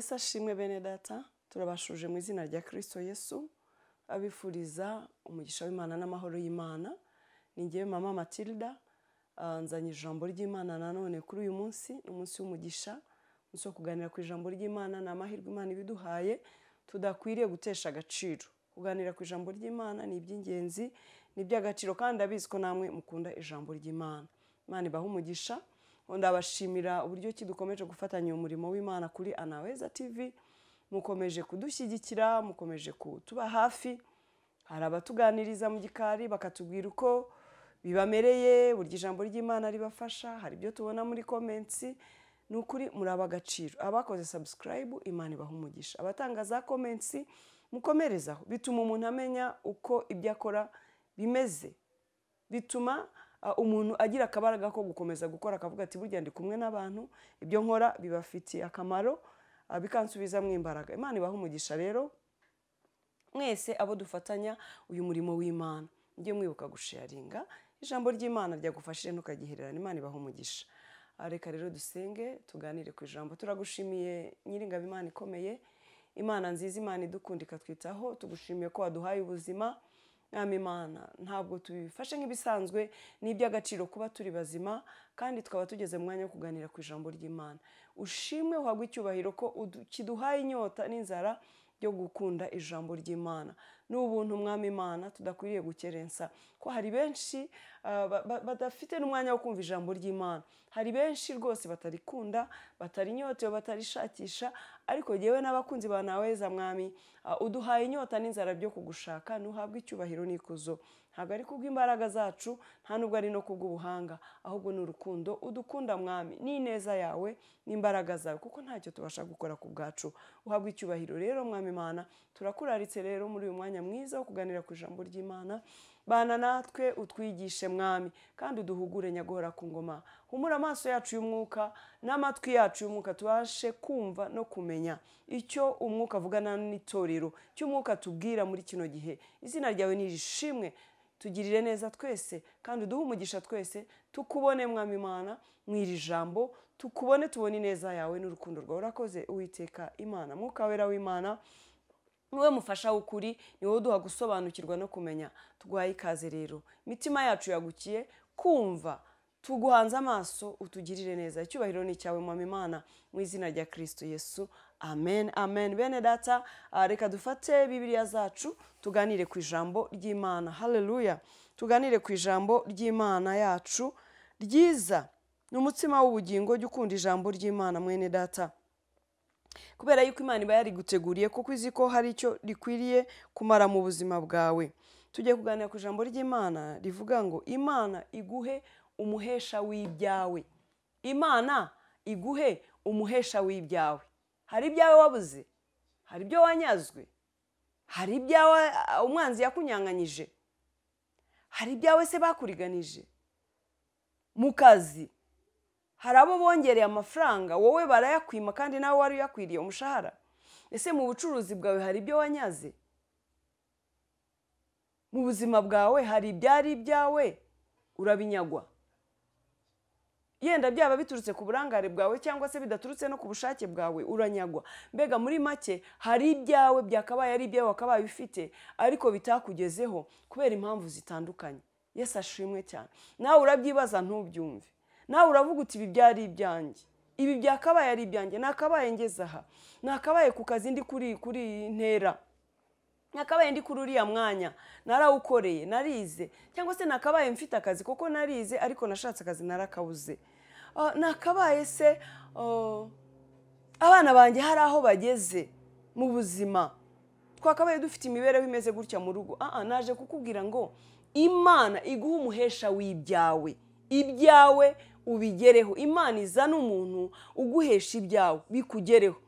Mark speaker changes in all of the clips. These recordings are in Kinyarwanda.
Speaker 1: Yesu ashimwe bene data, turabashuje mu izina rya Kristo Yesu, abifuriza umugisha w'Imana n'amahoro y'Imana. Ni ngewe mama Matilda, nzanye ijambo ry'Imana nanone kuri uyu munsi, umunsi w'umugisha, umunsi wo kuganira ku ijambo ry'Imana. Ni amahirwe Imana ibiduhaye tudakwiriye gutesha agaciro. Kuganira ku ijambo ry'Imana ni iby'ingenzi, ni iby'agaciro, kandi abizi ko namwe mukunda ijambo ry'Imana. Imana ibahe umugisha. Ndabashimira uburyo ki dukomeje gufatanya umurimo w'Imana kuri Anaweza TV. Mukomeje kudushyigikira, mukomeje kutuba hafi. Hari abatuganiriza mu gikari bakatubwira uko bibamereye, burya ijambo ry'Imana ribafasha. Hari ibyo tubona muri comments. Ni ukuri muri ab'agaciro. Abakoze subscribe, Imana ibahe umugisha. Abatanga za comments, mukomerezaho. Bituma umuntu amenya uko ibyo akora bimeze. Bituma umuntu agira akabaraga ko gukomeza gukora, akavuga ati burya ndi kumwe n'abantu, ibyo nkora bibafitiye akamaro, bikansubizamo imbaraga. Imana ibahe umugisha rero mwese abo dufatanya uyu murimo w'Imana. Mujye mwibuka gusharinga ijambo ry'Imana ryagufashije ntukagihererana. Imana ibahe umugisha. Reka rero dusenge tuganire ku ijambo. Turagushimiye Nyiringabo, Imana ikomeye, Imana nziza, Imana idukunda ikatwitaho. Tugushimiye ko waduhaye ubuzima. Mwami Imana, ntabwo tubifashe nk'ibisanzwe, ni iby'agaciro kuba turi bazima, kandi tukaba tugeze mu mwanya wo kuganira ku ijambo ry'Imana. Ushimwe, uhabwe icyubahiro ko kiduhaye inyota n'inzara yo gukunda ijambo ry'Imana. N'ubuntu Mwami Imana tudakwiriye gukerensa, ko hari benshi badafite n'umwanya wo kumva ijambo ry'Imana. Hari benshi rwose batarikunda, batarinyotewe, batarishakisha, ariko yewe n'abakunzi ba Naweza Mwami, uduhaye inyota n'inzara byo kugushaka. Nuhabwe icyubahiro n'ikuzo. Ntabwo ari kubw'imbaraga zacu, nta nubwo ari no kubw'ubuhanga, ahubwo ni urukundo udukunda Mwami, n'ineza yawe n'imbaraga zawe, kuko ntacyo tubasha gukora ku bwacu. Uhabwe icyubahiro rero Mwami Imana. Turakuraritse rero muri uyu mwanya mwiza wo kuganira ku ijambo ry'Imana. Bana natwe, utwigishe Mwami, kandi uduhugure nyaguhora ku ngoma. Humura amaso yacu y'umwuka n'amatwi yacu y'umwuka, tubashe kumva no kumenya icyo umwuka avugana n'itorero, icyo umwuka tubwira muri kino gihe. Izina ryawe nirishimwe. Tugirire neza twese, kandi uduhe umugisha twese, tukubone Mwami Imana mw'iri jambo, tukubone tubone ineza yawe n'urukundo rwawe. Urakoze Uwiteka Imana. Mwuka wera w'Imana niwe mufasha w'ukuri, ni wowe uduha gusobanukirwa no kumenya. Tuguhaye ikaze rero, imitima yacu yagukiye kumva, tuguhanze amaso, utugirire neza. Icyubahiro ni cyawe Mwami Imana, mu izina rya Kristo Yesu, amen amen. Bene data, reka dufate Bibiliya zacu tuganire ku ijambo ry'Imana. Haleluya. Tuganire ku ijambo ry'Imana yacu ryiza. Ni umutsima w'ubugingo, jya ukunda ijambo ry'Imana mwene data, kubera yuko Imana iba yariguteguriye, kuko izi ko hari icyo rikwiriye kumara mu buzima bwawe. Tugiye kuganira ku ijambo ry'Imana rivuga ngo Imana iguhe umuhesha w'ibyawe. Imana iguhe umuhesha w'ibyawe. Hari ibyawe wabuze, hari ibyo wanyazwe, hari ibyawe umwanzi yakunyanganyije, hari ibyawe se bakuriganije mu kazi. Hari abo bongereye amafaranga, wowe barayakwima kandi nawe wari uyakwiriye umushahara. Ese mu bucuruzi bwawe hari ibyo wanyaze? Mu buzima bwawe hari ibyari ibyawe urabinyagwa. Yenda byaba biturutse ku burangare bwawe cyangwa se bidaturutse no ku bushake bwawe, uranyagwa. Mbega muri make hari ibyawe byakabaye ari ibyawe wakabaye ufite, ariko bitakugezeho kubera impamvu zitandukanye. Yesu ashimwe cyane. Nawe urabyibaza ntubyumve. Nawe uravuga uti ibi byari ibyanjye, ibi byakabaye ari ibyanjye, nakabaye ngeze aha, nakabaye ku kazi ndi kuri ntera, nakabaye ndi kuri uriya mwanya, narawukoreye, narize, cyangwa se nakabaye mfite akazi kuko narize ariko nashatse akazi narakabuze. Nakabaye se abana banjye hari aho bageze mu buzima, twakabaye dufite imibereho imeze gutya mu rugo. Naje kukubwira ngo Imana iguhe umuhesha w'ibyawe. Ibyawe ubigereho. Imana izana umuntu uguhesha ibyawe bikugereho.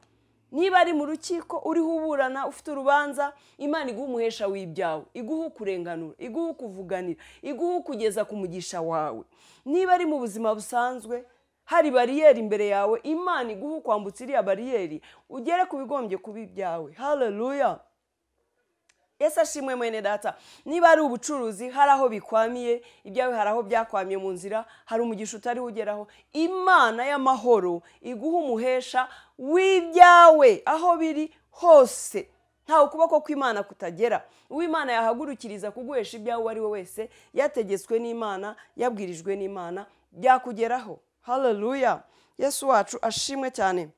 Speaker 1: Niba ari mu rukiko uriho uburana ufite urubanza, Imana iguhe umuhesha w'ibyawe, iguhe kurenganura, iguhe kuvuganira, iguhe kugeza ku mugisha wawe. Niba ari mu buzima busanzwe hari bariyeri imbere yawe, Imana iguhe kwambutsa iriya bariyeri ugere ku bigombye kuba ibyawe. Haleluya. Yesu ashimwe mwene data. Niba ari ubucuruzi hari aho bikwamiye, ibyawe hari aho byakwamiye mu nzira, hari umugisha utari ugeraho, Imana y'amahoro iguha umuhesha w'ibyawe aho biri hose. Ntawe ukuboko kw'Imana kutagera. Uw'Imana yahagurukiriza kuguhesha ibyawe uwo ari we wese, yategetswe n'Imana, yabwirijwe n'Imana, byakugeraho. Haleluya. Yesu wacu ashimwe cyane.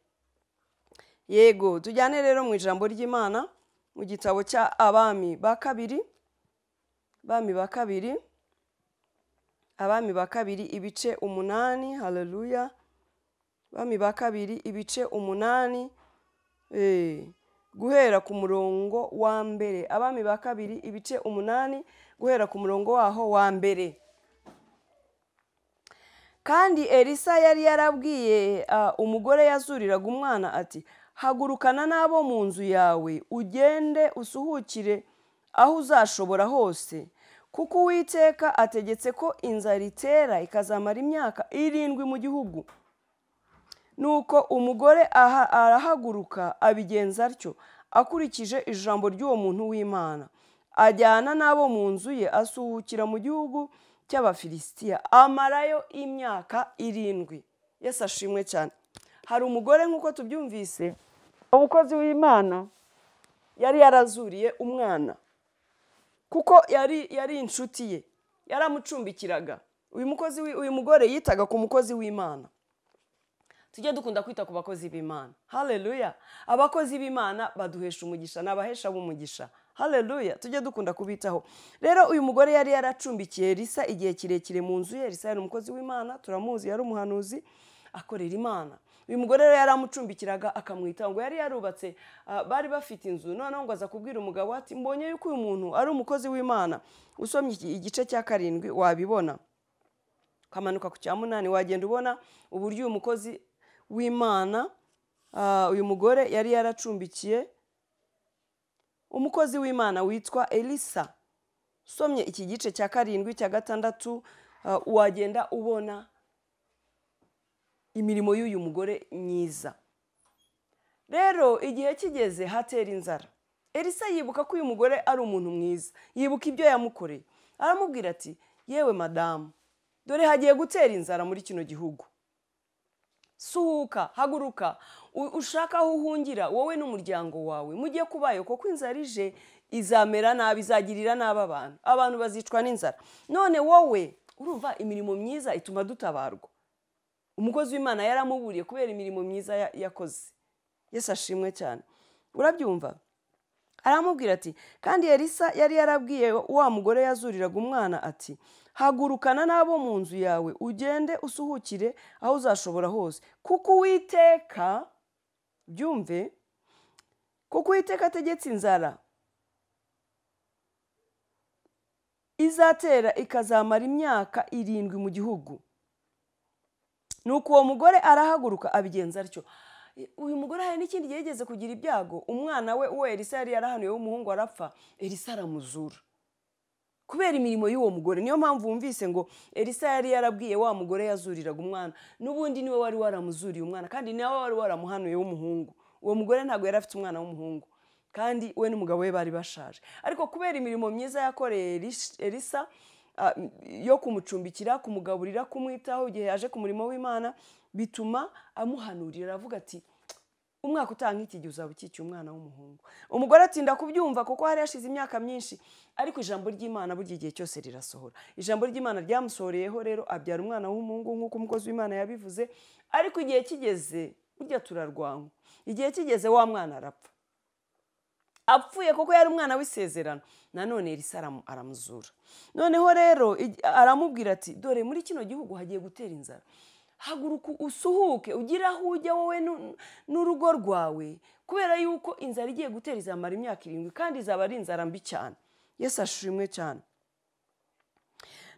Speaker 1: Yego, tujyane rero mu ijambo ry'Imana mu gitabo cya Abami ba kabiri. Abami ba kabiri ibice 8. Haleluya. Abami ba kabiri ibice 8, guhera ku murongo wa mbere. Abami ba kabiri ibice 8 guhera ku murongo waho wa mbere. Kandi Elisa yari yarabwiye umugore yazuriraga umwana ati, hagurukana n'abo mu nzu yawe ugende usuhukire aho uzashobora hose, kuko Uwiteka ategetse ko inzara itera ikazamara imyaka 7 mu gihugu. Nuko umugore arahaguruka abigenza atyo, akurikije ijambo ry'uwo muntu w'Imana, ajyana n'abo mu nzu ye asuhukira mu gihugu cy'Abafilisitiya, amarayo imyaka 7. Yesu ashimwe cyane. Hari umugore nk'uko tubyumvise, umukozi w'Imana yari yarazuriye umwana, kuko yari inshuti ye, yaramucumbikiraga. Uyu mugore yitaga ku mukozi w'Imana. Tujye dukunda kwita ku bakozi b'Imana. Haleluya. Abakozi b'Imana baduhesha umugisha, n'abahesha b'umugisha. Haleluya. Tujye dukunda kubitaho. Rero uyu mugore yari yaracumbikiye Elisa igihe kirekire mu nzu ye. Elisa yari umukozi w'Imana, turamuzi, yari umuhanuzi akorera Imana. Uyu mugore rero yaramucumbikiraga akamwita, ngo yari yarubatse, bari bafite inzu, noneho ngo aza kubwira umugabo ati, mbonye yuko uyu muntu ari umukozi w'Imana. Usomye igice cya 7 wabibona. Kamanuka ku cya 8 wagenda ubona uburyo uyu mukozi w'Imana, uyu mugore yari yaracumbikiye umukozi w'Imana witwa Elisa. Usomye iki gice cya 7 cya 6 wagenda ubona imirimo y'uyu mugore myiza. Rero igihe kigeze hatera inzara. Elisa yibuka ko uyu mugore ari umuntu mwiza, yibuka ibyo yamukoreye. Aramubwira ati, yewe madamu, dore hagiye gutera inzara muri kino gihugu. Suhuka, haguruka, ushaka aho uhungira wowe n'umuryango wawe, mujye kubayo, kuko inzara ije izamera nabi, izagirira nabi abantu. Abantu bazicwa n'inzara. None wowe urumva imirimo myiza ituma dutabarwa. Umukozi w'Imana yaramuburiye kubera imirimo myiza yakoze. Yesu ashimwe cyane. Urabyumva? Aramubwira ati, kandi Elisa yari yarabwiye wa mugore yazuriraga umwana ati, hagurukana n'abo mu nzu yawe ugende usuhukire aho uzashobora hose, kuko Uwiteka, byumve, kuko Uwiteka ategetse inzara izatera ikazamara imyaka 7 mu gihugu. Nuko uwo mugore arahaguruka abigenza atyo. Uyu mugore hari n'ikindi gihe yigeze kugira ibyago, umwana we Elisa yari yarahanuye w'umuhungu arapfa, Elisa aramuzura kubera imirimo y'uwo mugore. Niyo mpamvu wumvise ngo Elisa yari yarabwiye wa mugore yazuriraga umwana, n'ubundi niwe wari waramuzuriye umwana, kandi nawe wari waramuhanuye w'umuhungu. Uwo mugore ntabwo yari afite umwana w'umuhungu, kandi we n'umugabo we bari bashaje. Ariko kubera imirimo myiza yakoreye Elisa, yo kumucumbikira, kumugaburira, kumwitaho igihe yaje ku murimo w'Imana, bituma amuhanurira, avuga ati, umwaka utanga iki gihe uzaba ukikiye umwana w'umuhungu. Umugore atinda kubyumva kuko hari yashize imyaka myinshi, ariko ijambo ry'Imana burya igihe cyose rirasohora. Ijambo ry'Imana ryamusohoreyeho rero abyara umwana w'umuhungu nk'uko umukozi w'Imana yabivuze, ariko igihe kigeze burya turarwanywa. Igihe kigeze wa mwana arapfa. Apfuye kuko yari umwana w'isezerano. Nanone Elisa aramuzura. Noneho rero aramubwira ati, dore muri kino gihugu hagiye gutera inzara. Haguruka usuhuke, ugira aho ujya wowe n'urugo rwawe, kubera yuko inzara igiye gutera izamara imyaka 7, kandi izaba ari inzara mbi cyane. Yesu ashimwe cyane.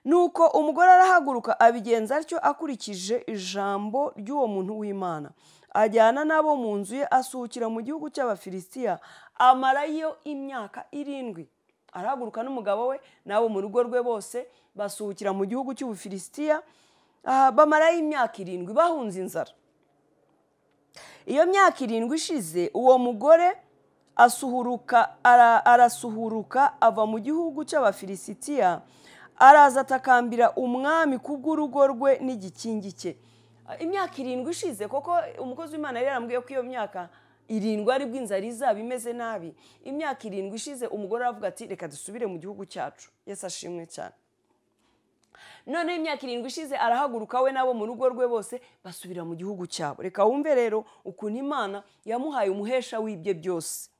Speaker 1: Nuko umugore arahaguruka abigenza atyo, akurikije ijambo ry'uwo muntu w'Imana, ajyana n'abo mu nzu ye asuhukira mu gihugu cy'Abafilisitiya, amarayo imyaka 7. Arahaguruka n'umugabo we n'abo mu rugo rwe bose basuhukira mu gihugu cy'Ubufilisitiya, bamarayo imyaka 7 bahunze inzara. Iyo myaka 7 ishize, uwo mugore arasuhuruka ava mu gihugu cy'abafilisitiya araza atakambira umwami kubw'urugo rwe n'igikingi cye. Imyaka 7 ishize, koko umukozi w'Imana yari yarambwiye ko iyo myaka 7 ari bw'inzara izaba imeze nabi. Imyaka 7 ishize umugore aravuga ati reka dusubire mu gihugu cyacu. Yesu ashimwe cyane. None imyaka 7 ishize arahaguruka we nabo mu rugo rwe bose basubira mu gihugu cyabo. Reka wumve rero ukuntu Imana yamuhaye umuhesha w'ibye byose.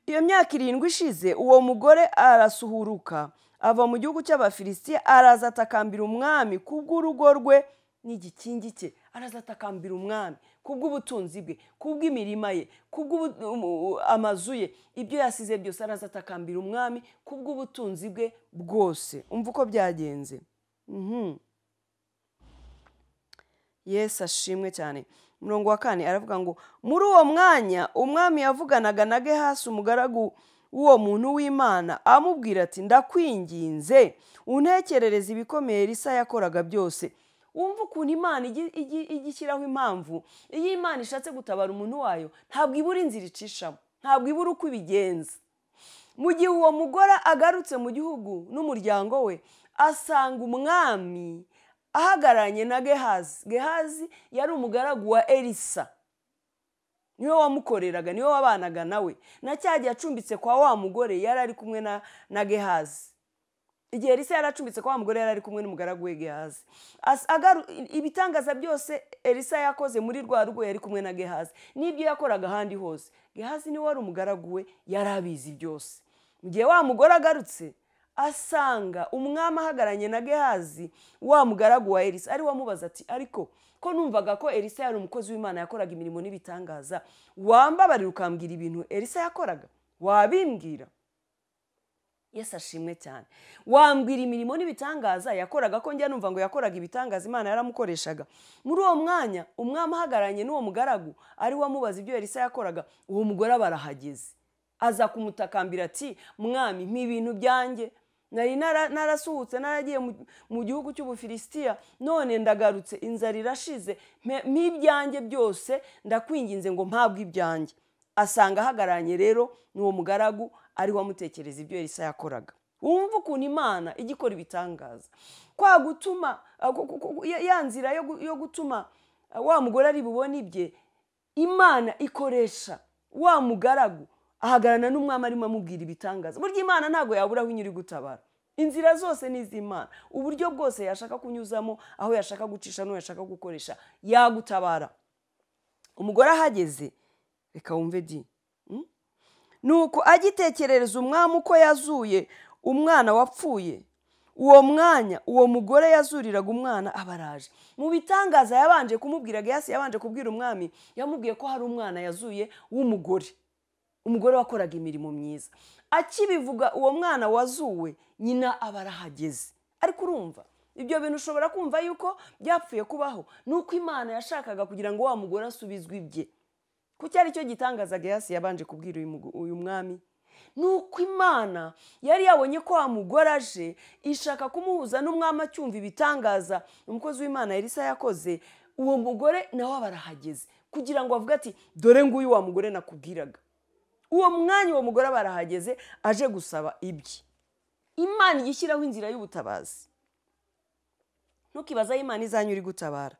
Speaker 1: Iyo myaka 7 ishize uwo mugore arasuhuruka ava mu gihugu cy'abafilisitiya araza atakambira umwami kubw'urugo rwe n'igikingi cye. Araza atakambira umwami kubw'ubutunzi bwe, kubw'imirima ye, kubw'amazu ye, ibyo yasize byose. Araza atakambira umwami kubw'ubutunzi bwe bwose. Umva uko byagenze. Yesu ashimwe cyane. Murongo wa 4 aravuga ngo muri uwo mwanya umwami yavuganaga na Gehasi umugaragu w'uwo muntu w'Imana amubwira ati ndakwinginze untekerereze ibikomeye Elisa yakoraga byose. Wumva ukuntu Imana igishyiraho impamvu. Iyo Imana ishatse gutabara umuntu wayo ntabwo ibura inzira icishamo, ntabwo ibura uko ibigenza. Mu gihe uwo mugore agarutse mu gihugu n'umuryango we asanga umwami ahagararanye na Gehazi. Gehazi yari umugaragu wa Elisa, niwe wamukoreraga, niwe wabanaga nawe. Na cyagiye acumbitse kwa wa mugore yari ari kumwe na Gehazi. Igihe Elisa yaracumbitse kwa wa mugore yari ari kumwe n'umugaragu we Gehazi. Ibitangaza byose Elisa yakoze muri rwa rugo yari kumwe na Gehazi, n'ibyo yakoraga ahandi hose Gehazi niwe wari umugaragu we, yari abizi byose. Mu gihe wa mugore agarutse asanga umwami ahagararanye na Gehazi, wa mugaragu wa Elisa, ari wamubaza ati ariko ko numvaga ko Elisa yari umukozi w'Imana yakoraga imirimo n'ibitangaza, wambabarira ukambwira ibintu Elisa yakoraga? Wabimbwira? Yesu ashimwe cyane. Wambwira imirimo n'ibitangaza yakoraga, ko njya numva ngo yakoraga ibitangaza Imana yaramukoreshaga. Muri uwo mwanya umwami ahagararanye n'uwo mugaragu ari wamubaza ibyo Elisa yakoraga, uwo mugore barahageze. Aza kumutakambira ati mwami ibintu byanjye nari narasuhutse naragiye mu gihugu cy'Ubufilisitiya, none ndagarutse inzara irashize, m'ibyanjye byose ndakwinginze ngo mpabwe ibyanjye. Asanga ahagararanye rero n'uwo mugaragu ari wamutekereza ibyo Elisa yakoraga. Wumva ukuntu Imana igikora ibitangaza. Kwa gutuma ya nzira yo gutuma wa mugore ari bubone ibye, Imana ikoresha wa mugaragu ahagarana n'umwami arimo amubwira ibitangaza. Burya Imana ntago yabura aho inyuri gutabara. Inzira zose ni iz'Imana. Uburyo bwose yashaka kunyuzamo, aho yashaka gucisha no yashaka gukoresha, yagutabara. Umugore ahageze, reka wumve di. Nuko agitekerereza umwami uko yazuye umwana wapfuye, uwo mwanya uwo mugore yazuriraga umwana abaraje. Mu bitangaza yabanje kumubwira Gehasi, yabanje kubwira umwami, yamubwiye ko hari umwana yazuye w'umugore, umugore wakoraga imirimo myiza. Akibivuga uwo mwana wazuwe, nyina abarahageze. Ariko urumva ibyo bintu ushobora kumva yuko byapfuye kubaho, nuko Imana yashakaga kugira ngo wa mugore asubizwe ibye. Kuki ari cyo gitangaza Gehasi yabanje kubwira uyu mwami? Nuko Imana yari yabonye ko wa mugore aje, ishaka kumuhuza n'umwami acyumva ibitangaza umukozi w'Imana Elisa yakoze. Uwo mugore nawe abarahageze kugira ngo avuge ati dore nguyu wa mugore nakubwiraga. Uwo mwanya uwo mugore barahageze aje gusaba ibye. Imana igishyiraho inzira y'ubutabazi. Ntukibaza Imana izanyu iri gutabara.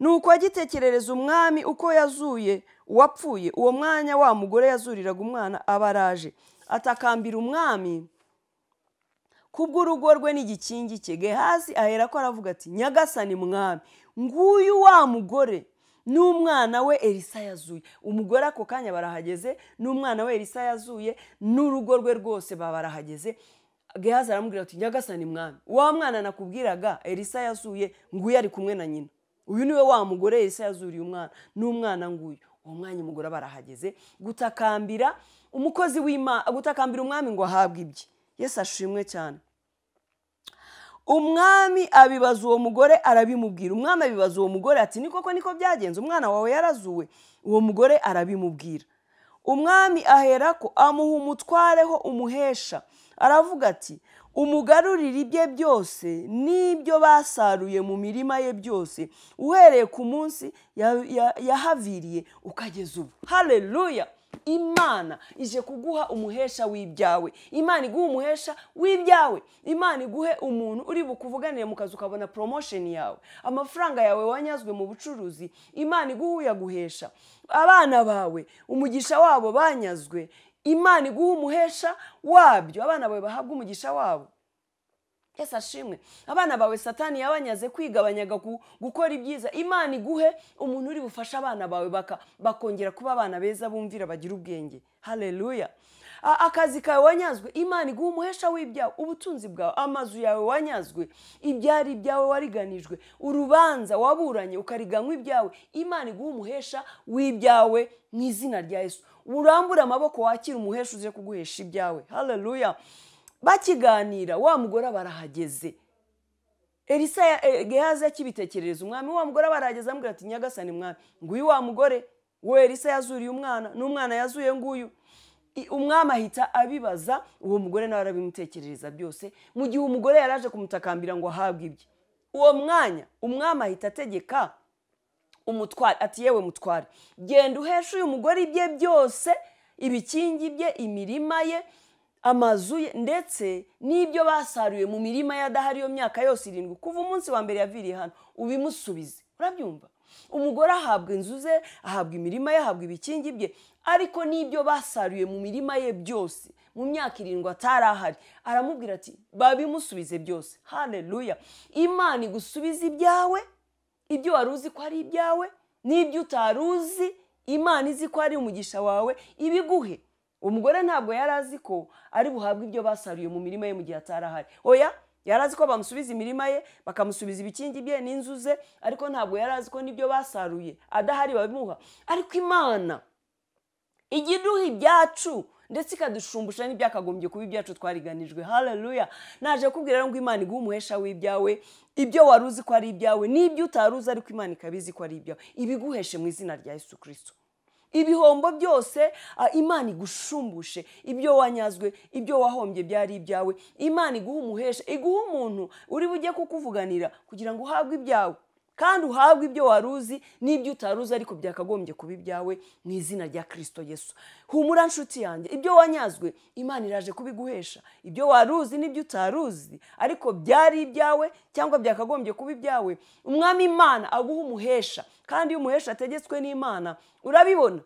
Speaker 1: Nuko agitekerereza umwami uko yazuye uwapfuye, uwo mwanya wa mugore yazuriraga umwana abaraje atakambira umwami kubw'urugo rwe n'igikingi cye. Gehazi ahera ko aravuga ati nyagasani mwami, nguyu wa mugore n'umwana we Elisa yazuye. Umugore ako kanya barahageze, n'umwana we Elisa yazuye, n'urugo rwe rwose barahageze. Gehazi aramubwira ati nyagasani mwami, wa mwana nakubwiraga Elisa yazuye, nguyu ari kumwe na nyina. Uyu niwe wa mugore Elisa yazuriye umwana, n'umwana nguyu. Uwo mwanya umugore barahageze gutakambira umukozi w'Imana, gutakambira umwami ngo ahabwe ibye. Yesu ashimwe cyane. Umwami abibaza uwo mugore arabimubwira. Umwami abibaza uwo mugore ati ni koko niko byagenze, umwana wawe yarazuwe? Uwo mugore arabimubwira. Umwami aherako amuha umutwareho umuhesha, aravuga ati umugarurire ibye byose n'ibyo basaruye mu mirima ye byose, uhereye ku munsi yahaviriye ukageza ubu. Haleluya! Imana ije kuguha umuhesha w'ibyawe. Imana iguha umuhesha w'ibyawe. Imana iguhe umuntu uri bukuvuganire mu kazi ukabona promotion yawe. Amafaranga yawe wanyazwe mu bucuruzi, Imana iguha uyaguhesha. Abana bawe umugisha wabo banyazwe, Imana iguha umuhesha wabyo. Abana bawe bahabwa umugisha wabo. Yesu ashimwe. Abana bawe Satani yabanyaze kwigabanyaga gukora ibyiza, Imana iguhe umuntu uri bufasha abana bawe bakongera kuba abana beza bumvira bagira ubwenge. Haleluya. Akazi kawe wanyazwe, Imana iguha umuhesha w'ibyawe. Ubutunzi bwawe, amazu yawe wanyazwe, ibyari ibyawe wariganijwe, urubanza waburanye ukariganywa ibyawe, Imana iguha umuhesha w'ibyawe mu izina rya Yesu. Urambura amaboko wakira umuhesha uje kuguhesha ibyawe. Haleluya. Bakiganira wa mugore barahageze. Elisa Gehazi akibitekerereza umwami, wa mugore barahageze amubwira ati nyagasani mwami, nguyu wa mugore we Elisa yazuriye umwana, n'umwana yazuye nguyu. Umwami ahita abibaza, uwo mugore nawe arabimutekerereza byose, mu gihe umugore yaraje kumutakambira ngo ahabwe ibye. Uwo mwanya umwami ahita ategeka umutware ati yewe mutware, genda uheshe uyu mugore ibye byose, ibikingi bye, imirima ye, amazu ye, ndetse n'ibyo basaruye mu mirima ye adahari iyo myaka yose 7 kuva umunsi wa mbere yaviriye hano, ubimusubize. Urabyumva? Umugore ahabwa inzu ze, ahabwa imirima ye, ahabwa ibikingi bye, ariko n'ibyo basaruye mu mirima ye byose mu myaka 7 atarahari, aramubwira ati babimusubize byose. Haleluya. Imana igusubiza ibyawe, ibyo waruzi ko ari ibyawe, n'ibyo utaruzi Imana izi ko ari umugisha wawe ibiguhe. Umugore ntabwo yarazi ko ari buhabwe ibyo basaruye mu mirima ye mu gihe atarahari. Oya, yarazi ko bamusubiza imirima ye, bakamusubiza ibikingi bye n'inzu ze, ariko ntabwo yarazi ko nibyo basaruye adahari babimuha. Ariko Imana igiduha ibyacu ndetse ikadushumbusha n'ibyakagombye kuba ibyacu twariganijwe. Haleluya. Naje kubwira ngo Imana iguha umuhesha w'ibyawe, ibyo waruzi ko ari ibyawe, n'ibyo utaruzi ariko Imana ikabizi ko ari ibyawe, ibiguheshe mu izina rya Yesu Kristo. Ibihombo byose Imana igushumbushe, ibyo wanyazwe, ibyo wahombye byari ibyawe, Imana iguha umuhesha, iguha umuntu uri bujye kukuvuganira kugira ngo uhabwe ibyawe, kandi uhabwe ibyo waruzi n'ibyo utaruzi ariko byakagombye kuba ibyawe mu izina rya Kristo Yesu. Humura nshuti yanjye, ibyo wanyazwe Imana iraje kubiguhesha, ibyo waruzi n'ibyo utaruzi ariko byari ibyawe cyangwa byakagombye kuba ibyawe, umwami Imana aguha umuhesha. Kandi iyo umuhesha ategetswe n'Imana, urabibona,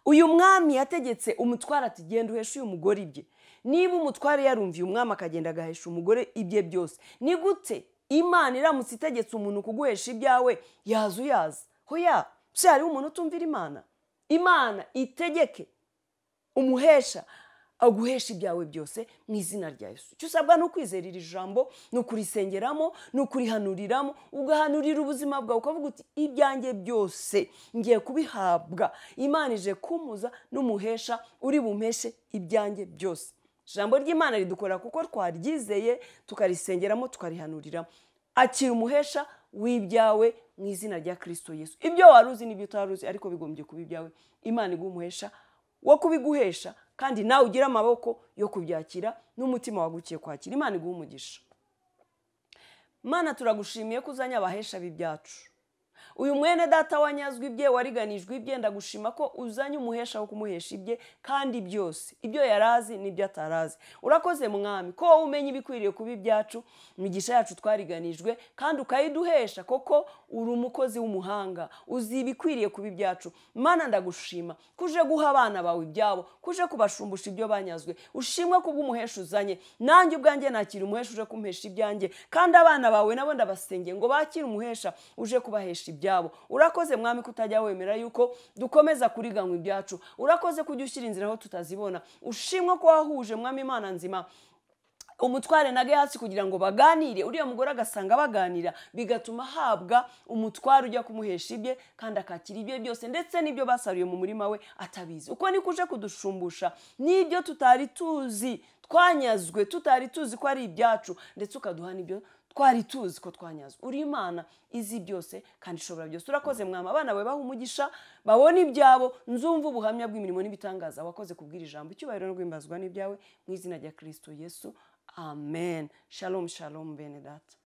Speaker 1: uyu mwami yategetse umutware ati genda uheshe uyu mugore ibye. Niba umutware yarumviye umwami akagenda agahesha umugore ibye byose, ni gute Imana iramutse itegetse umuntu kuguhesha ibyawe yaza? Hoya, se hari umuntu utumvira Imana? Imana itegeke umuhesha aguhesha ibyawe byose mu izina rya Yesu. Icyo usabwa no kwizera iri jambo, no kurisengeramo, no kurihanuriramo, ugahanurira ubuzima bwawe ukavuga uti ibyanjye byose ngiye kubihabwa. Imana ije kumuza n'umuhesha uri bumpeshe ibyanjye byose. Ijambo ry'Imana ridukora kuko twaryizeye, tukarisengeramo, tukarihanuriramo. Akira umuhesha w'ibyawe mu izina rya Kristo Yesu. Ibyo waruzi n'ibyo utaruzi ariko bigombye kuba ibyawe, Imana iguha umuhesha wo kubiguhesha, kandi nawe ugira amaboko yo kubyakira n'umutima wagukiye kwakira. Imana iguha umugisha. Mana, turagushimiye ko uzanye abahesha b'ibyacu. Uyu mwene data wanyazwe ibye, wariganijwe ibye, ndagushima ko uzanye umuhesha wo kumuhesha ibye kandi byose, ibyo yarazi n'ibyo atarazi. Urakoze mwami ko wowe umenya ibikwiriye kuba ibyacu, imigisha yacu twariganijwe, kandi ukayiduhesha. Koko uri umukozi w'umuhanga, uzi ibikwiriye kuba ibyacu. Mana, ndagushima kuje guha abana bawe ibyabo, kuje kubashumbusha ibyo banyazwe. Ushimwe kubw'umuhesha uzanye. Nanjye ubwanjye nakira umuhesha uje kumpesha ibyanjye, kandi abana bawe nabo ndabasengeye ngo bakire umuhesha uje kubahesha ibyawe. Urakoze mwami kutajya wemera yuko dukomeza kuriganywa ibyacu. Urakoze kujya ushyira inzira aho tutazibona. Ushimwe ko wahuje mwami Imana nzima umutware na Gehazi kugira ngo baganire. Uriya mugore agasanga baganira, bigatuma habwa umutware ujya kumuhesha ibye kandi akakira ibye byose, ndetse n'ibyo basaruye mu murima we atabizi. Uko niko uje kudushumbusha n'ibyo tutari tuzi, twanyazwe tutari tuzi ko ari ibyacu, ndetse ukaduha n'ibyo twari tuzi ko twanyazwe. Uri Imana izi byose kandi ishobora byose. Urakoze mwami, abana bawe baha umugisha, babona ibyabo, nzumva ubuhamya bw'imirimo n'ibitangaza wakoze kubwira ijambo. Icyubahiro no guhimbazwa n'ibyawe mu izina rya Kristo Yesu. Amen. Shalom shalom bene data.